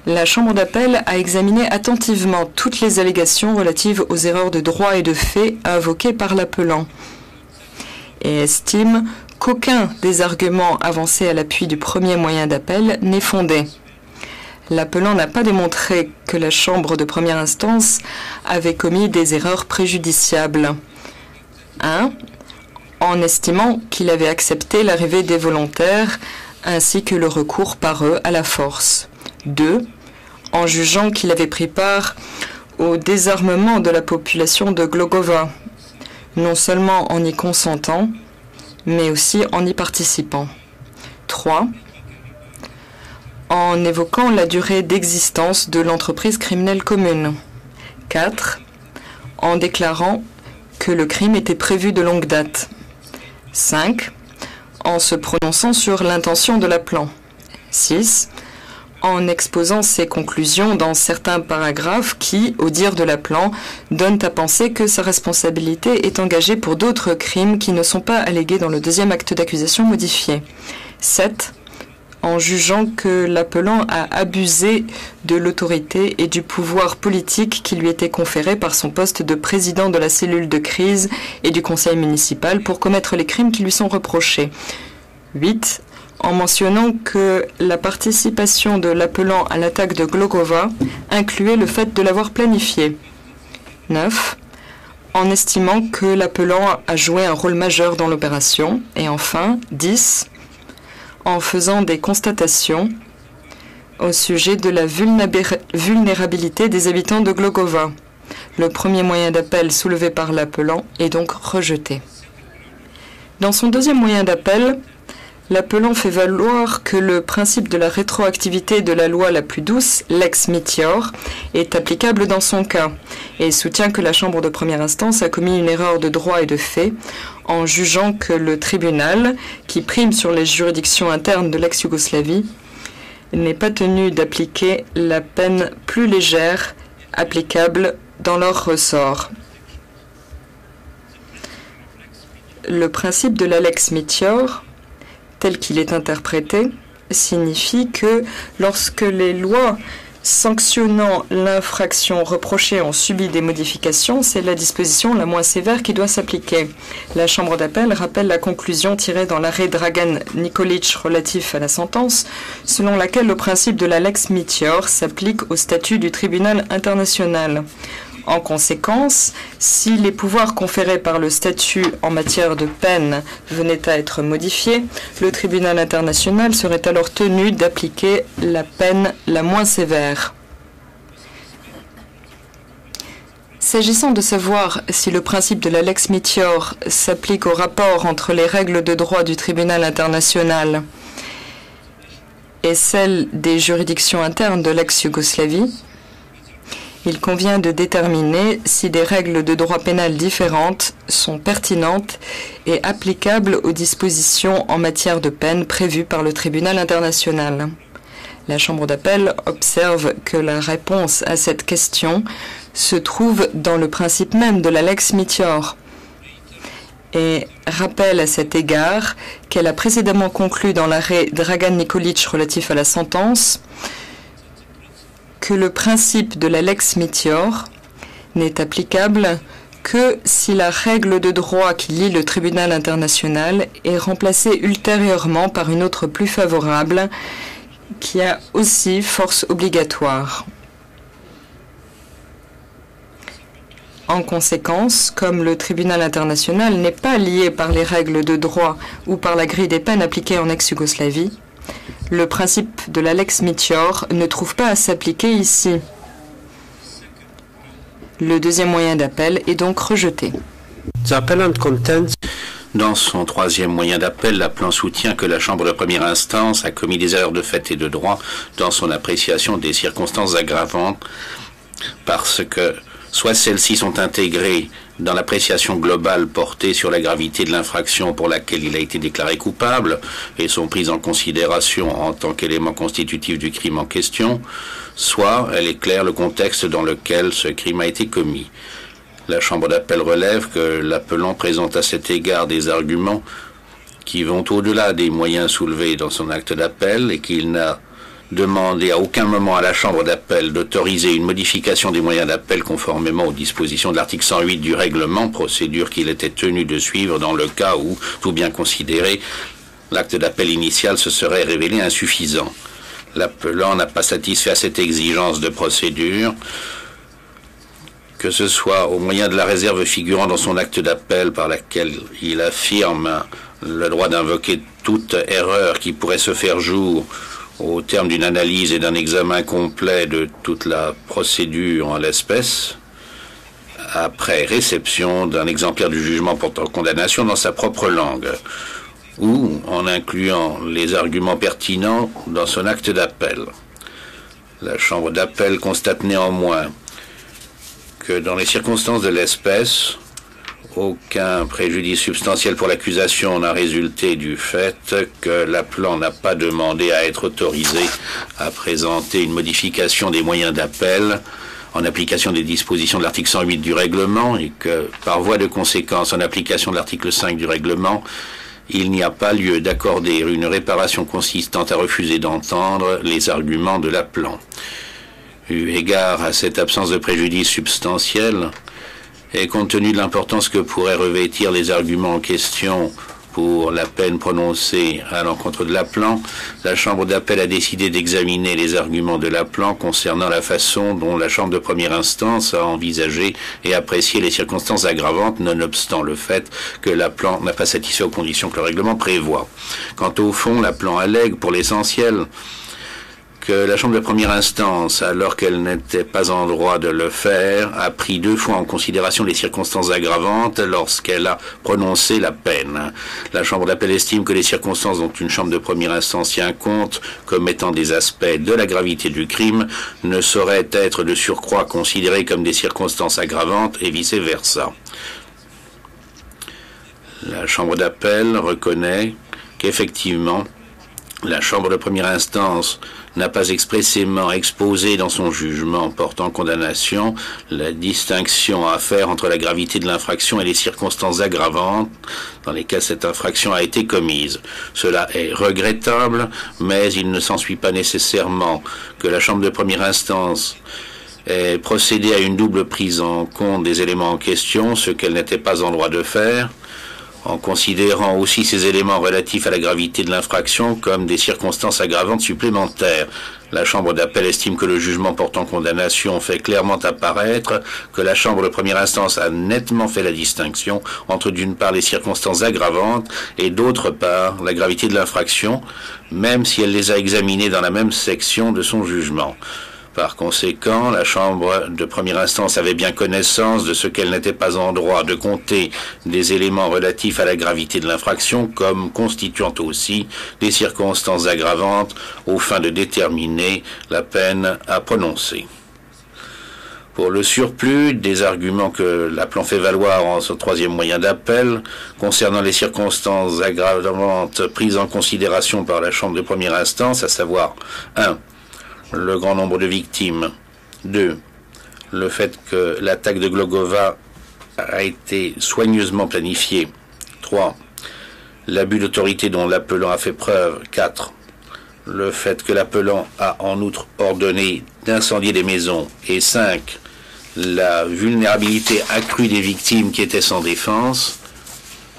La Chambre d'appel a examiné attentivement toutes les allégations relatives aux erreurs de droit et de fait invoquées par l'appelant et estime qu'aucun des arguments avancés à l'appui du premier moyen d'appel n'est fondé. L'appelant n'a pas démontré que la Chambre de première instance avait commis des erreurs préjudiciables. 1. En estimant qu'il avait accepté l'arrivée des volontaires ainsi que le recours par eux à la force. 2. En jugeant qu'il avait pris part au désarmement de la population de Glogova, non seulement en y consentant, mais aussi en y participant. 3. En évoquant la durée d'existence de l'entreprise criminelle commune. 4. En déclarant que le crime était prévu de longue date. 5. En se prononçant sur l'intention de l'appelant. 6. En exposant ses conclusions dans certains paragraphes qui, au dire de l'appelant, donnent à penser que sa responsabilité est engagée pour d'autres crimes qui ne sont pas allégués dans le deuxième acte d'accusation modifié. 7. En jugeant que l'appelant a abusé de l'autorité et du pouvoir politique qui lui était conféré par son poste de président de la cellule de crise et du conseil municipal pour commettre les crimes qui lui sont reprochés. 8. En mentionnant que la participation de l'appelant à l'attaque de Glogova incluait le fait de l'avoir planifiée. 9. En estimant que l'appelant a joué un rôle majeur dans l'opération. Et enfin, 10. En faisant des constatations au sujet de la vulnérabilité des habitants de Glogova. Le premier moyen d'appel soulevé par l'appelant est donc rejeté. Dans son deuxième moyen d'appel, l'appelant fait valoir que le principe de la rétroactivité de la loi la plus douce, Lex Meteor, est applicable dans son cas et soutient que la Chambre de première instance a commis une erreur de droit et de fait en jugeant que le tribunal, qui prime sur les juridictions internes de l'ex-Yougoslavie, n'est pas tenu d'appliquer la peine plus légère applicable dans leur ressort. Le principe de la Lex Meteor, tel qu'il est interprété, signifie que lorsque les lois sanctionnant l'infraction reprochée ont subi des modifications, c'est la disposition la moins sévère qui doit s'appliquer. La Chambre d'appel rappelle la conclusion tirée dans l'arrêt Dragan Nikolic relatif à la sentence, selon laquelle le principe de la Lex Meteor s'applique au statut du tribunal international. En conséquence, si les pouvoirs conférés par le statut en matière de peine venaient à être modifiés, le tribunal international serait alors tenu d'appliquer la peine la moins sévère. S'agissant de savoir si le principe de la Lex Meteor s'applique au rapport entre les règles de droit du tribunal international et celles des juridictions internes de l'ex-Yougoslavie, il convient de déterminer si des règles de droit pénal différentes sont pertinentes et applicables aux dispositions en matière de peine prévues par le tribunal international. La Chambre d'appel observe que la réponse à cette question se trouve dans le principe même de la Lex Meteor et rappelle à cet égard qu'elle a précédemment conclu dans l'arrêt Dragan Nikolic relatif à la sentence que le principe de la Lex Meteor n'est applicable que si la règle de droit qui lie le tribunal international est remplacée ultérieurement par une autre plus favorable qui a aussi force obligatoire. En conséquence, comme le tribunal international n'est pas lié par les règles de droit ou par la grille des peines appliquées en ex-Yougoslavie, le principe de la Lex Meteor ne trouve pas à s'appliquer ici. Le deuxième moyen d'appel est donc rejeté. Dans son troisième moyen d'appel, l'appelant soutient que la Chambre de première instance a commis des erreurs de fait et de droit dans son appréciation des circonstances aggravantes parce que soit celles-ci sont intégrées dans l'appréciation globale portée sur la gravité de l'infraction pour laquelle il a été déclaré coupable et sont prises en considération en tant qu'élément constitutif du crime en question, soit elle éclaire le contexte dans lequel ce crime a été commis. La Chambre d'appel relève que l'appelant présente à cet égard des arguments qui vont au-delà des moyens soulevés dans son acte d'appel et qu'il n'a demandé à aucun moment à la Chambre d'appel d'autoriser une modification des moyens d'appel conformément aux dispositions de l'article 108 du règlement, procédure qu'il était tenu de suivre dans le cas où, tout bien considéré, l'acte d'appel initial se serait révélé insuffisant. L'appelant n'a pas satisfait à cette exigence de procédure, que ce soit au moyen de la réserve figurant dans son acte d'appel par laquelle il affirme le droit d'invoquer toute erreur qui pourrait se faire jour au terme d'une analyse et d'un examen complet de toute la procédure en l'espèce, après réception d'un exemplaire du jugement portant condamnation dans sa propre langue, ou en incluant les arguments pertinents dans son acte d'appel. La Chambre d'appel constate néanmoins que dans les circonstances de l'espèce, aucun préjudice substantiel pour l'accusation n'a résulté du fait que l'appelant n'a pas demandé à être autorisé à présenter une modification des moyens d'appel en application des dispositions de l'article 108 du règlement et que, par voie de conséquence, en application de l'article 5 du règlement, il n'y a pas lieu d'accorder une réparation consistant à refuser d'entendre les arguments de l'appelant. Eu égard à cette absence de préjudice substantiel, et compte tenu de l'importance que pourraient revêtir les arguments en question pour la peine prononcée à l'encontre de l'appelant, la Chambre d'appel a décidé d'examiner les arguments de l'appelant concernant la façon dont la Chambre de première instance a envisagé et apprécié les circonstances aggravantes, nonobstant le fait que l'appelant n'a pas satisfait aux conditions que le règlement prévoit. Quant au fond, l'appelant allègue, pour l'essentiel, que la Chambre de première instance, alors qu'elle n'était pas en droit de le faire, a pris 2 fois en considération les circonstances aggravantes lorsqu'elle a prononcé la peine. La Chambre d'appel estime que les circonstances dont une Chambre de première instance tient compte comme étant des aspects de la gravité du crime ne sauraient être de surcroît considérées comme des circonstances aggravantes et vice-versa. La Chambre d'appel reconnaît qu'effectivement, la Chambre de première instance n'a pas expressément exposé dans son jugement portant condamnation la distinction à faire entre la gravité de l'infraction et les circonstances aggravantes dans lesquelles cette infraction a été commise. Cela est regrettable, mais il ne s'ensuit pas nécessairement que la Chambre de première instance ait procédé à une double prise en compte des éléments en question, ce qu'elle n'était pas en droit de faire, en considérant aussi ces éléments relatifs à la gravité de l'infraction comme des circonstances aggravantes supplémentaires. La Chambre d'appel estime que le jugement portant condamnation fait clairement apparaître que la Chambre de première instance a nettement fait la distinction entre d'une part les circonstances aggravantes et d'autre part la gravité de l'infraction, même si elle les a examinées dans la même section de son jugement. Par conséquent, la Chambre de première instance avait bien connaissance de ce qu'elle n'était pas en droit de compter des éléments relatifs à la gravité de l'infraction comme constituant aussi des circonstances aggravantes aux fins de déterminer la peine à prononcer. Pour le surplus des arguments que l'appelant fait valoir en son 3e moyen d'appel, concernant les circonstances aggravantes prises en considération par la Chambre de première instance, à savoir 1. Le grand nombre de victimes. 2. Le fait que l'attaque de Glogova a été soigneusement planifiée. 3. L'abus d'autorité dont l'appelant a fait preuve. 4. Le fait que l'appelant a en outre ordonné d'incendier des maisons. Et 5. La vulnérabilité accrue des victimes qui étaient sans défense.